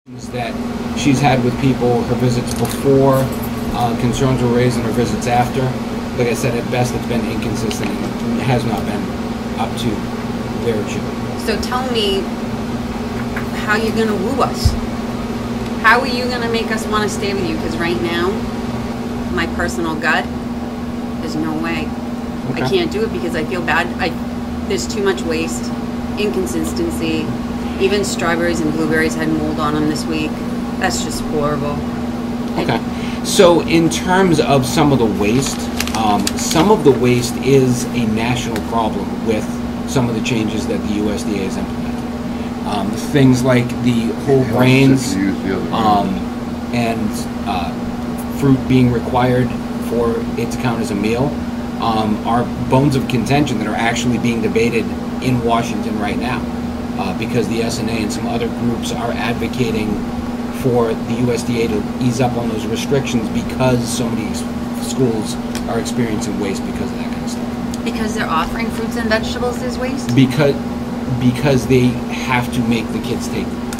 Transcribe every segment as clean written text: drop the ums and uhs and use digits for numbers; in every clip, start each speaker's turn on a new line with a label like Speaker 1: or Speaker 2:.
Speaker 1: That she's had with people, her visits before, concerns were raised, and her visits after. Like I said, at best it's been inconsistent and has not been up to where it should be.
Speaker 2: So tell me how you're going to woo us. How are you going to make us want to stay with you? Because right now, my personal gut, there's no way. Okay. I can't do it because I feel bad. There's too much waste, inconsistency. Even strawberries and blueberries had mold on them this week. That's just horrible.
Speaker 1: Okay. So in terms of some of the waste is a national problem with some of the changes that the USDA has implemented. Things like the whole grains and fruit being required for it to count as a meal are bones of contention that are actually being debated in Washington right now. Because the SNA and some other groups are advocating for the USDA to ease up on those restrictions because so many schools are experiencing waste because of that kind of stuff.
Speaker 2: Because they're offering fruits and vegetables as waste?
Speaker 1: Because they have to make the kids take them.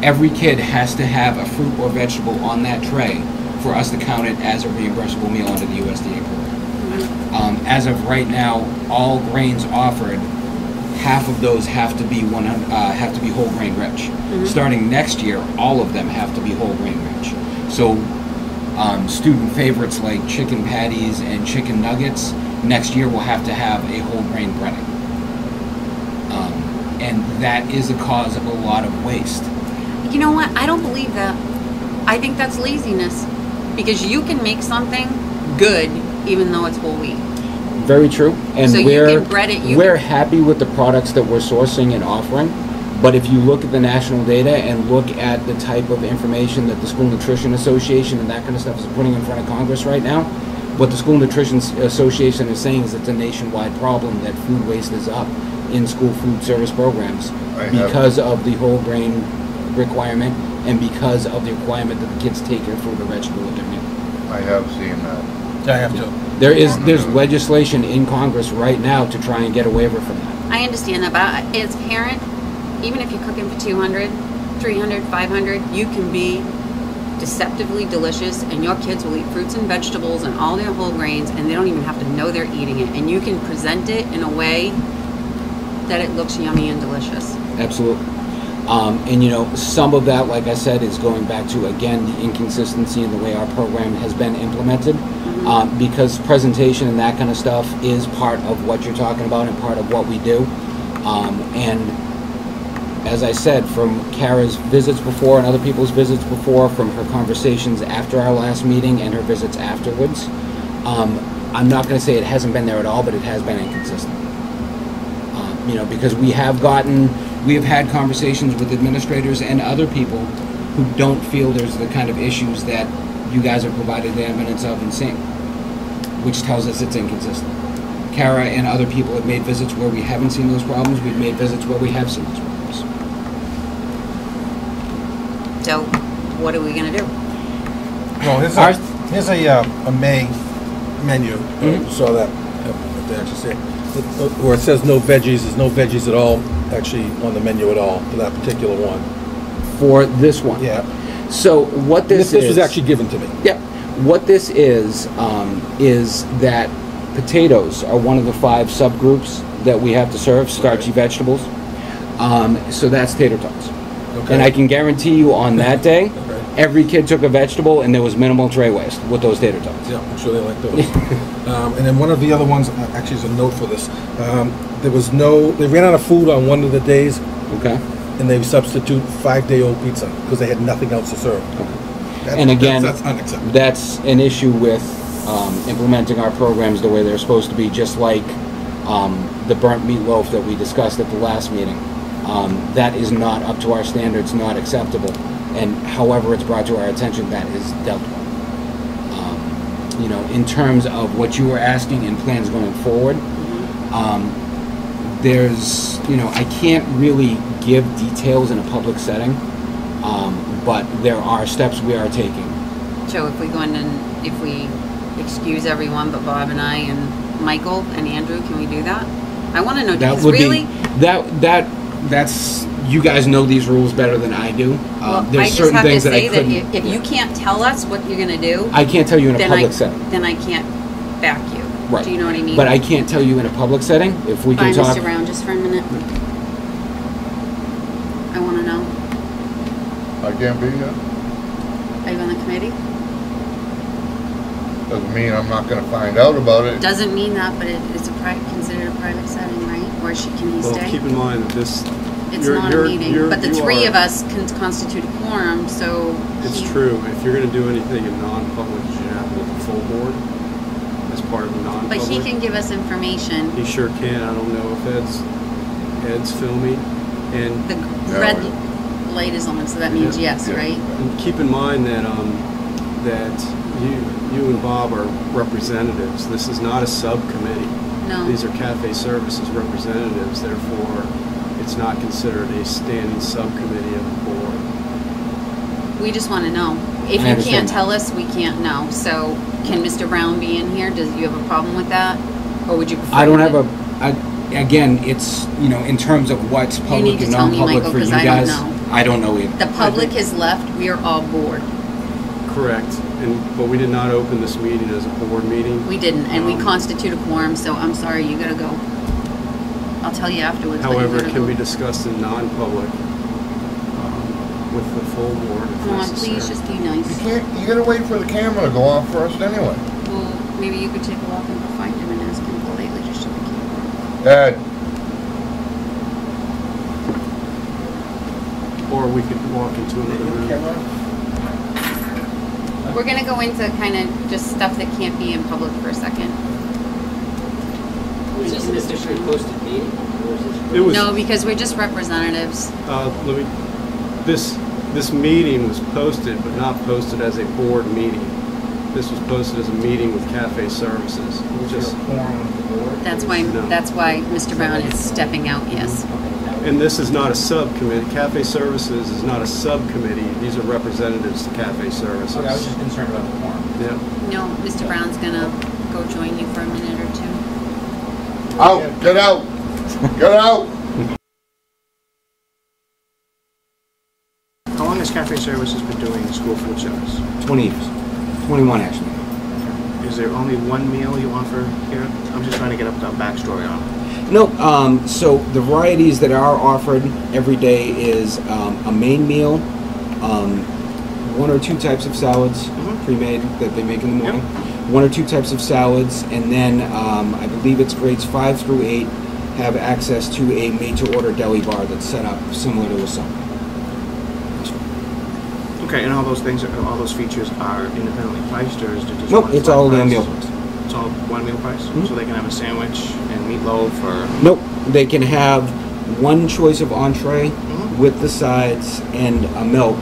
Speaker 1: Every kid has to have a fruit or vegetable on that tray for us to count it as a reimbursable meal under the USDA program. Mm-hmm. As of right now, all grains offered, half of those have to be whole grain rich. Mm-hmm. Starting next year, all of them have to be whole grain rich. So student favorites like chicken patties and chicken nuggets next year will have to have a whole grain breading. And that is a cause of a lot of waste.
Speaker 2: You know what? I don't believe that. I think that's laziness. Because you can make something good even though it's whole wheat.
Speaker 1: Very true, and
Speaker 2: so
Speaker 1: we're happy with the products that we're sourcing and offering, but if you look at the national data and look at the type of information that the School Nutrition Association and that kind of stuff is putting in front of Congress right now, what the School Nutrition Association is saying is it's a nationwide problem that food waste is up in school food service programs because of the whole grain requirement and because of the requirement that the kids take their fruit or vegetable with their meal.
Speaker 3: I have seen that.
Speaker 4: I have to.
Speaker 1: There's legislation in Congress right now to try and get a waiver from that.
Speaker 2: I understand that, but as a parent, even if you're cooking for 200, 300, 500, you can be deceptively delicious, and your kids will eat fruits and vegetables and all their whole grains, and they don't even have to know they're eating it. And you can present it in a way that it looks yummy and delicious.
Speaker 1: Absolutely. And you know, some of that, like I said, is going back to, again, the inconsistency in the way our program has been implemented. Because presentation and that kind of stuff is part of what you're talking about and part of what we do. And as I said, from Kara's visits before and other people's visits before, from her conversations after our last meeting and her visits afterwards, I'm not going to say it hasn't been there at all, but it has been inconsistent. You know, because we have had conversations with administrators and other people who don't feel there's the kind of issues that you guys have provided the evidence of and seeing, which tells us it's inconsistent. Kara and other people have made visits where we haven't seen those problems. We've made visits where we have seen those problems.
Speaker 2: So, what are we going to do?
Speaker 4: Well, here's a May menu. You saw that at the actual say. Where it says no veggies, there's no veggies at all actually on the menu at all for that particular one.
Speaker 1: For this one?
Speaker 4: Yeah.
Speaker 1: So what this
Speaker 4: was actually given to me.
Speaker 1: Yep. What this is that potatoes are one of the 5 subgroups that we have to serve, starchy vegetables. So that's tater tots. Okay. And I can guarantee you on that day, every kid took a vegetable and there was minimal tray waste with those tater tots.
Speaker 4: Yeah, I'm sure they like those. And then one of the other ones, actually is a note for this, they ran out of food on one of the days.
Speaker 1: Okay.
Speaker 4: And they substitute 5-day-old pizza because they had nothing else to serve.
Speaker 1: Okay. And again,
Speaker 4: that's unacceptable.
Speaker 1: That's an issue with implementing our programs the way they're supposed to be, just like the burnt meatloaf that we discussed at the last meeting. That is not up to our standards, not acceptable. And however it's brought to our attention, that is dealt with. You know, in terms of what you were asking and plans going forward, there's, you know, I can't really give details in a public setting, but there are steps we are taking.
Speaker 2: So if we go in and if we excuse everyone but Bob and I and Michael and Andrew, can we do that? I want to know, because really...
Speaker 1: That that's, you guys know these rules better than I do.
Speaker 2: Well, I
Speaker 1: There's
Speaker 2: just
Speaker 1: certain
Speaker 2: have to
Speaker 1: things that I
Speaker 2: say that
Speaker 1: couldn't.
Speaker 2: if you can't tell us what you're gonna do,
Speaker 1: I can't tell you in a
Speaker 2: then
Speaker 1: public setting.
Speaker 2: then I can't back you.
Speaker 1: Right.
Speaker 2: Do you know what I mean?
Speaker 1: But I can't tell you in a public setting. If we can
Speaker 2: Fine,
Speaker 1: talk.
Speaker 2: Mr. Brown, just for a minute. I wanna know,
Speaker 3: I can't be here.
Speaker 2: are you on the committee?
Speaker 3: Doesn't mean I'm not gonna find out about it.
Speaker 2: Doesn't mean that, but it's considered a private setting, right? Or can he
Speaker 5: Well,
Speaker 2: stay?
Speaker 5: keep in mind that this.
Speaker 2: It's not a meeting, but the
Speaker 5: you
Speaker 2: three
Speaker 5: are-
Speaker 2: of us can constitute a quorum, so.
Speaker 5: It's
Speaker 2: he-
Speaker 5: true. If you're going to do anything in non-public, you should have it with the full board as part of the non-public.
Speaker 2: But he can give us information.
Speaker 5: He sure can. I don't know if Ed's filming. And,
Speaker 2: The
Speaker 3: No,
Speaker 2: red light is on, so that means
Speaker 5: Yeah.
Speaker 2: yes,
Speaker 3: Yeah.
Speaker 2: right?
Speaker 5: and keep in mind that that you and Bob are representatives. This is not a subcommittee.
Speaker 2: No.
Speaker 5: These are cafe services representatives. Therefore, it's not considered a standing subcommittee of the board.
Speaker 2: We just want to know. If
Speaker 1: I
Speaker 2: you
Speaker 1: understand
Speaker 2: can't
Speaker 1: that.
Speaker 2: tell us, we can't know. So can Mr. Brown be in here? Does you have a problem with that? Or would you prefer?
Speaker 1: I don't have
Speaker 2: that-
Speaker 1: again, it's, in terms of what's
Speaker 2: need
Speaker 1: public
Speaker 2: to
Speaker 1: and
Speaker 2: tell me,
Speaker 1: non-public
Speaker 2: Michael,
Speaker 1: for you
Speaker 2: 'cause I don't
Speaker 1: guys.
Speaker 2: know.
Speaker 1: I don't know either.
Speaker 2: The public has left. We are all board.
Speaker 5: Correct. But we did not open this meeting as a board meeting.
Speaker 2: We didn't, and we
Speaker 5: Um,
Speaker 2: constitute a quorum, so I'm sorry, you gotta go. I'll tell you afterwards, but you
Speaker 5: However,
Speaker 2: gotta
Speaker 5: it can
Speaker 2: go.
Speaker 5: be discussed in non-public with the full board if
Speaker 2: Come on,
Speaker 5: necessary.
Speaker 2: please, just be nice.
Speaker 3: You gotta wait for the camera to go off first anyway.
Speaker 2: Well, maybe you could take a walk and go find him and ask him politely to shut the camera.
Speaker 3: Ed,
Speaker 5: Or we could walk into another room.
Speaker 2: We're gonna go into kind of just stuff that can't be in public for a second.
Speaker 6: Was this an officially posted meeting? Or is this?
Speaker 5: It was,
Speaker 2: No, because we're just representatives.
Speaker 5: this meeting was posted, but not posted as a board meeting. This was posted as a meeting with cafe services. Just,
Speaker 2: That's
Speaker 5: No.
Speaker 2: why Mr. Brown is stepping out, yes.
Speaker 5: and this is not a subcommittee. Cafe services is not a subcommittee. These are representatives to cafe services.
Speaker 6: Okay, I was just concerned about the quorum.
Speaker 5: Yeah.
Speaker 2: No, Mr. Brown's gonna go join you for a minute or two.
Speaker 3: out, get out, get out.
Speaker 7: How long has Cafe Services been doing school food service?
Speaker 1: 20 years. 21 actually.
Speaker 7: Is there only one meal you offer here? I'm just trying to get up the backstory on it.
Speaker 1: No, so the varieties that are offered every day is a main meal, one or two types of salads,
Speaker 7: Mhm.
Speaker 1: pre-made, that they make in the morning, one or two types of salads, and then I believe it's grades 5 through 8 have access to a made-to-order deli bar that's set up similar to a sub.
Speaker 7: Okay, and all those things, all those features are independently priced, or is it just
Speaker 1: Nope,
Speaker 7: one
Speaker 1: it's
Speaker 7: flat
Speaker 1: all
Speaker 7: price?
Speaker 1: meal price.
Speaker 7: It's all one meal price?
Speaker 1: Mhm.
Speaker 7: So they can have a sandwich and meatloaf, or...
Speaker 1: Nope, they can have one choice of entree
Speaker 7: Mhm.
Speaker 1: with the sides and a milk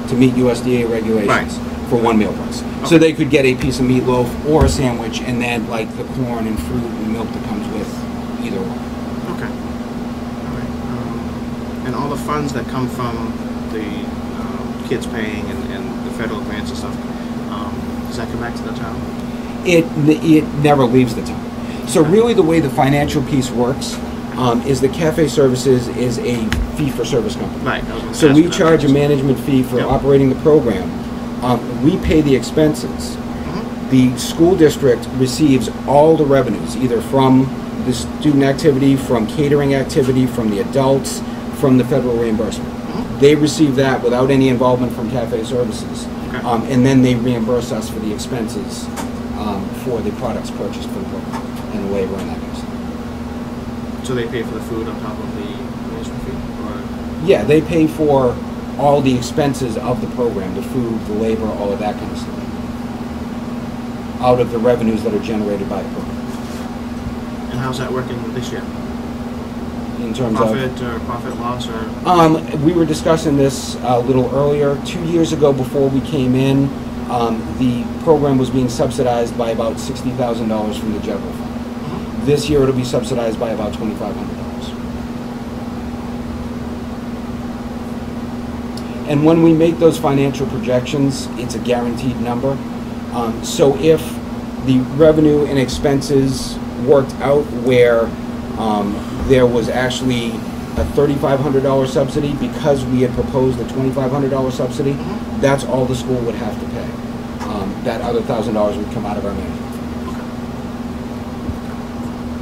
Speaker 1: to meet USDA regulations
Speaker 7: Right.
Speaker 1: for one meal price. So
Speaker 7: Okay.
Speaker 1: they could get a piece of meatloaf or a sandwich and then like the corn and fruit and milk that comes with either one.
Speaker 7: Okay. All right. And all the funds that come from the kids paying and the federal grants and stuff, does that come back to the town?
Speaker 1: It never leaves the town. So really the way the financial piece works is the cafe services is a fee-for-service company.
Speaker 7: Right. I was gonna
Speaker 1: So
Speaker 7: ask
Speaker 1: we
Speaker 7: that.
Speaker 1: charge a management fee for
Speaker 7: Yep.
Speaker 1: operating the program. We pay the expenses.
Speaker 7: Mhm.
Speaker 1: The school district receives all the revenues, either from the student activity, from catering activity, from the adults, from the federal reimbursement.
Speaker 7: Mhm.
Speaker 1: They receive that without any involvement from cafe services.
Speaker 7: Okay.
Speaker 1: And then they reimburse us for the expenses for the products purchased for the program and the labor and that kind of stuff.
Speaker 7: So they pay for the food on top of the management fee, or?
Speaker 1: Yeah, they pay for all the expenses of the program, the food, the labor, all of that kind of stuff, out of the revenues that are generated by the program.
Speaker 7: And how's that working this year?
Speaker 1: In terms
Speaker 7: Profit loss, or?
Speaker 1: we were discussing this a little earlier. 2 years ago, before we came in, the program was being subsidized by about $60,000 from the general fund.
Speaker 7: Mhm.
Speaker 1: This year, it'll be subsidized by about $2,500. And when we make those financial projections, it's a guaranteed number. So if the revenue and expenses worked out where there was actually a $3,500 subsidy, because we had proposed a $2,500 subsidy, that's all the school would have to pay. That other $1,000 would come out of our money.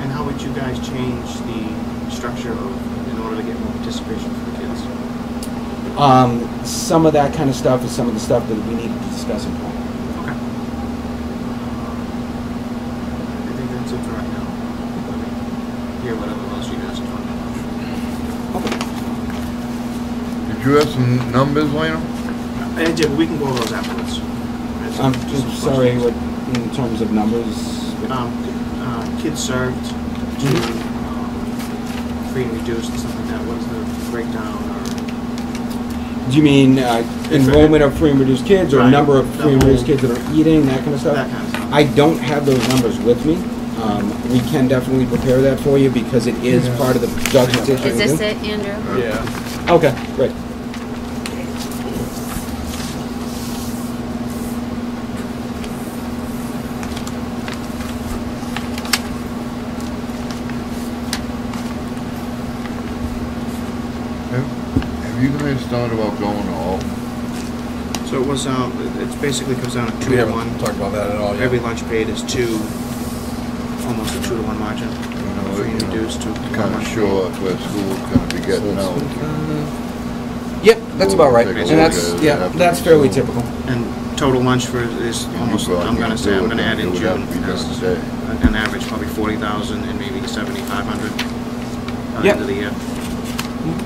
Speaker 7: And how would you guys change the structure in order to get more participation for the kids?
Speaker 1: Some of that kind of stuff is some of the stuff that we need to discuss in plan.
Speaker 7: Okay. I think that's it for right now. Let me hear whatever else you guys are talking about.
Speaker 3: Did you have some numbers, Lena?
Speaker 7: I did, we can go over those afterwards.
Speaker 1: I'm sorry, what, in terms of numbers?
Speaker 7: Kids served to free and reduced and stuff like that. What is the breakdown?
Speaker 1: Do you mean enrollment of free and reduced kids, or
Speaker 7: Right.
Speaker 1: number of free and reduced kids that are eating, that kind of stuff?
Speaker 7: That kind of stuff.
Speaker 1: I don't have those numbers with me. We can definitely prepare that for you because it is part of the documentation.
Speaker 2: Is this it, Andrew?
Speaker 5: Yeah.
Speaker 1: Okay, great.
Speaker 3: Have you guys thought about going to all?
Speaker 7: So it was, it basically comes down to 2
Speaker 4: We
Speaker 7: to
Speaker 4: haven't
Speaker 7: 1.
Speaker 4: talked about that at all yet.
Speaker 7: Every lunch paid is 2, almost a 2 to 1 margin. Free and reduced to
Speaker 3: Kind of sure where school's gonna be getting out.
Speaker 1: Yep, that's about right. And
Speaker 3: Basically,
Speaker 1: that's fairly typical.
Speaker 7: And total lunch for is almost, I'm gonna add in June as an average, probably 40,000 and maybe 7,500 by the
Speaker 1: Yep.
Speaker 7: end of the year.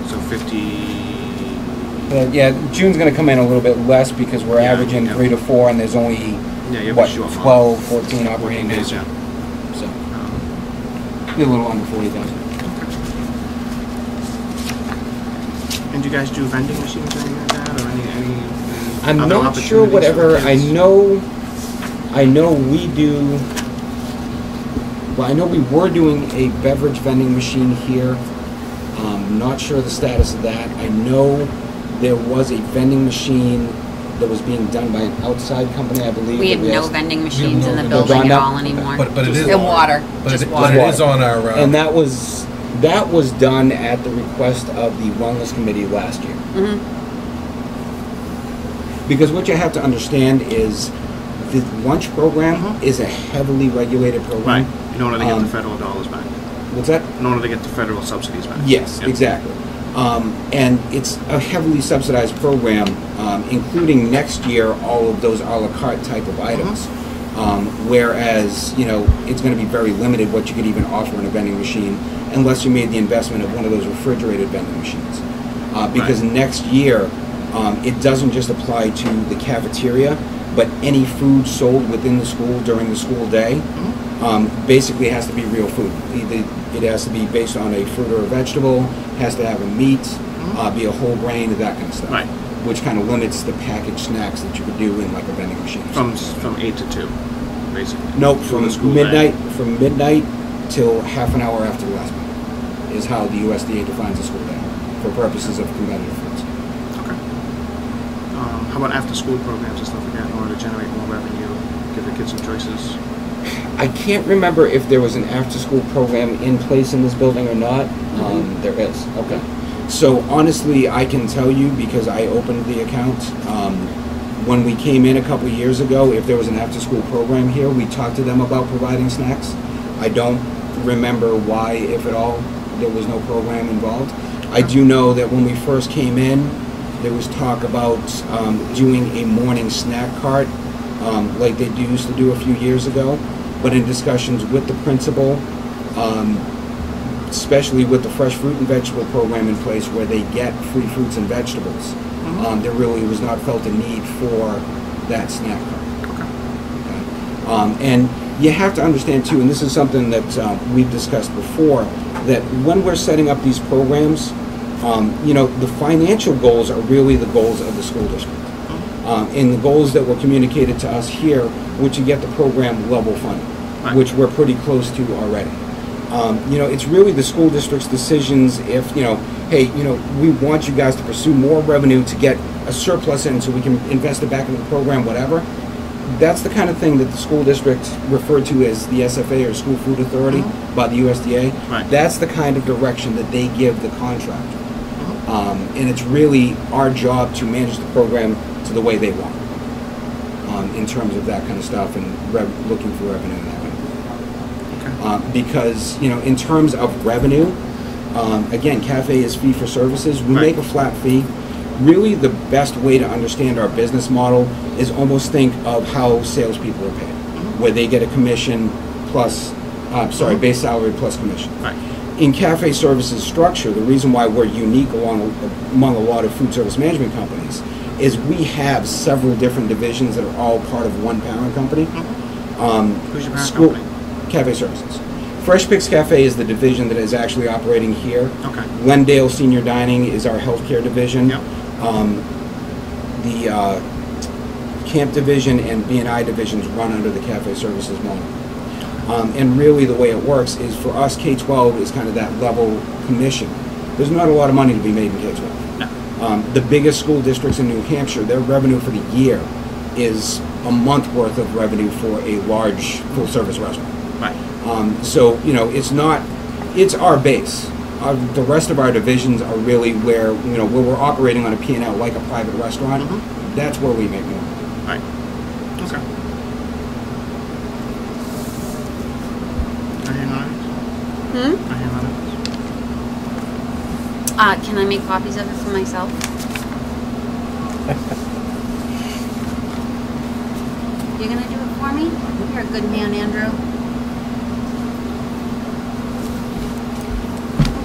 Speaker 7: So 50.
Speaker 1: Yeah, June's going to come in a little bit less because we're
Speaker 7: Yeah,
Speaker 1: averaging
Speaker 7: yeah.
Speaker 1: 3 to 4, and there's only,
Speaker 7: Yeah, you'll
Speaker 1: what,
Speaker 7: be short.
Speaker 1: 12, 14 operating
Speaker 7: 14
Speaker 1: days.
Speaker 7: days, yeah.
Speaker 1: So, be a little under 40,000.
Speaker 7: And do you guys do vending machines or anything like that, or any
Speaker 1: I'm
Speaker 7: other
Speaker 1: not sure
Speaker 7: opportunities for
Speaker 1: whatever. I
Speaker 7: kids?
Speaker 1: know we do. Well, I know we were doing a beverage vending machine here. Not sure the status of that. I know there was a vending machine that was being done by an outside company, I believe.
Speaker 2: We have
Speaker 1: that
Speaker 2: no vending machines in the building
Speaker 1: Done
Speaker 2: at
Speaker 1: that?
Speaker 2: all anymore.
Speaker 4: But it is.
Speaker 2: And water,
Speaker 4: But
Speaker 2: just
Speaker 4: it
Speaker 2: water.
Speaker 4: is on our.
Speaker 1: And that was done at the request of the Wellness Committee last year.
Speaker 2: Mhm.
Speaker 1: Because what you have to understand is the lunch program
Speaker 7: Mhm.
Speaker 1: is a heavily regulated program.
Speaker 7: Right, in order to get the
Speaker 1: Um,
Speaker 7: federal dollars back.
Speaker 1: What's that?
Speaker 7: In order to get the federal subsidies back.
Speaker 1: Yes,
Speaker 7: Yep.
Speaker 1: exactly. And it's a heavily subsidized program, including next year all of those a la carte type of items. Whereas, it's going to be very limited what you could even offer in a vending machine unless you made the investment of one of those refrigerated vending machines. Because
Speaker 7: Right.
Speaker 1: next year, it doesn't just apply to the cafeteria, but any food sold within the school during the school day basically has to be real food. Either it has to be based on a fruit or a vegetable, has to have a meat, be a whole grain, that kind of stuff.
Speaker 7: Right.
Speaker 1: Which kind of limits the packaged snacks that you could do in like a vending machine.
Speaker 7: From 8 to 2, basically.
Speaker 1: Nope,
Speaker 7: From
Speaker 1: from
Speaker 7: the school day.
Speaker 1: midnight till half an hour after the last meal is how the USDA defines a school day for purposes of competitive foods.
Speaker 7: Okay. How about after-school programs and stuff like that in order to generate more revenue, give the kids some choices?
Speaker 1: I can't remember if there was an after-school program in place in this building or not. There is. Okay. So honestly, I can tell you because I opened the account. When we came in a couple of years ago, if there was an after-school program here, we talked to them about providing snacks. I don't remember why, if at all, there was no program involved. I do know that when we first came in, there was talk about doing a morning snack cart like they used to do a few years ago. But in discussions with the principal, especially with the fresh fruit and vegetable program in place where they get free fruits and vegetables, there really was not felt a need for that snack cart. Okay. And you have to understand too, and this is something that we've discussed before, that when we're setting up these programs, the financial goals are really the goals of the school district. And the goals that were communicated to us here were to get the program level funded,
Speaker 7: Right.
Speaker 1: which we're pretty close to already. It's really the school district's decisions if, hey, we want you guys to pursue more revenue to get a surplus in so we can invest it back in the program, whatever. that's the kind of thing that the school district referred to as the SFA, or School Food Authority, by the USDA.
Speaker 7: Right.
Speaker 1: That's the kind of direction that they give the contractor. And it's really our job to manage the program to the way they want, in terms of that kind of stuff and looking for revenue and that kind of thing. Because, you know, in terms of revenue, again, Cafe is fee for services. We make a flat fee. Really, the best way to understand our business model is almost think of how salespeople are paid, where they get a commission plus, base salary plus commission.
Speaker 7: Right.
Speaker 1: In Cafe Services structure, the reason why we're unique among a lot of food service management companies is we have several different divisions that are all part of one parent company.
Speaker 7: Who's your parent company?
Speaker 1: Cafe Services. Fresh Picks Cafe is the division that is actually operating here.
Speaker 7: Okay.
Speaker 1: Glendale Senior Dining is our healthcare division.
Speaker 7: Yep.
Speaker 1: The Camp Division and B&I divisions run under the Cafe Services model. And really the way it works is, for us, K-12 is kind of that level commission. There's not a lot of money to be made in K-12.
Speaker 7: No.
Speaker 1: The biggest school districts in New Hampshire, their revenue for the year is a month worth of revenue for a large full-service restaurant.
Speaker 7: Right.
Speaker 1: So, you know, it's our base. The rest of our divisions are really where we're operating on a P&L like a private restaurant. That's where we make more.
Speaker 7: Right. Okay. Are you on it? Are you on it?
Speaker 2: Can I make copies of it for myself? You're gonna do it for me? You're a good man, Andrew.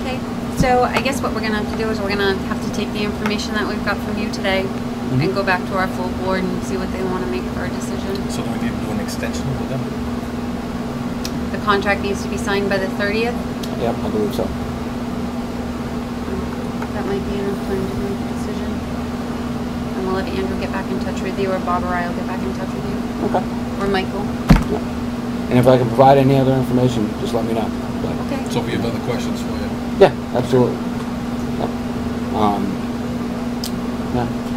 Speaker 2: Okay, so I guess what we're gonna have to do is we're gonna have to take the information that we've got from you today and go back to our full board and see what they want to make for a decision.
Speaker 4: So do we need to do an extension with them?
Speaker 2: The contract needs to be signed by the 30th.
Speaker 1: Yep, I believe so.
Speaker 2: That might be enough time to make a decision. And we'll let Andrew get back in touch with you, or Bob or I will get back in touch with you.
Speaker 1: Okay.
Speaker 2: Or Michael.
Speaker 1: And if I can provide any other information, just let me know. But,
Speaker 2: Okay.
Speaker 4: So if you have other questions for you.
Speaker 1: yeah, absolutely. Yep.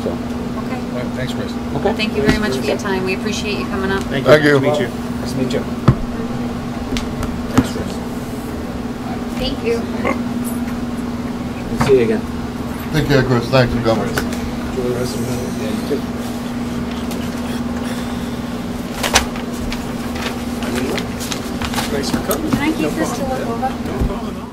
Speaker 1: So.
Speaker 2: Okay.
Speaker 4: All right, thanks, Chris.
Speaker 1: Okay.
Speaker 2: Thank you very much for your time. We appreciate you coming up.
Speaker 7: Thank
Speaker 3: Thank
Speaker 7: you.
Speaker 3: you.
Speaker 7: Nice to meet you.
Speaker 1: Nice to meet you.
Speaker 4: Thanks, Chris.
Speaker 2: Thank you.
Speaker 1: We'll see you again.
Speaker 3: Take care, Chris. Thanks for coming.
Speaker 1: Enjoy the rest of the night. Yeah, you too.
Speaker 5: Thanks for coming.
Speaker 2: Can I keep this to look over?
Speaker 5: No problem at all.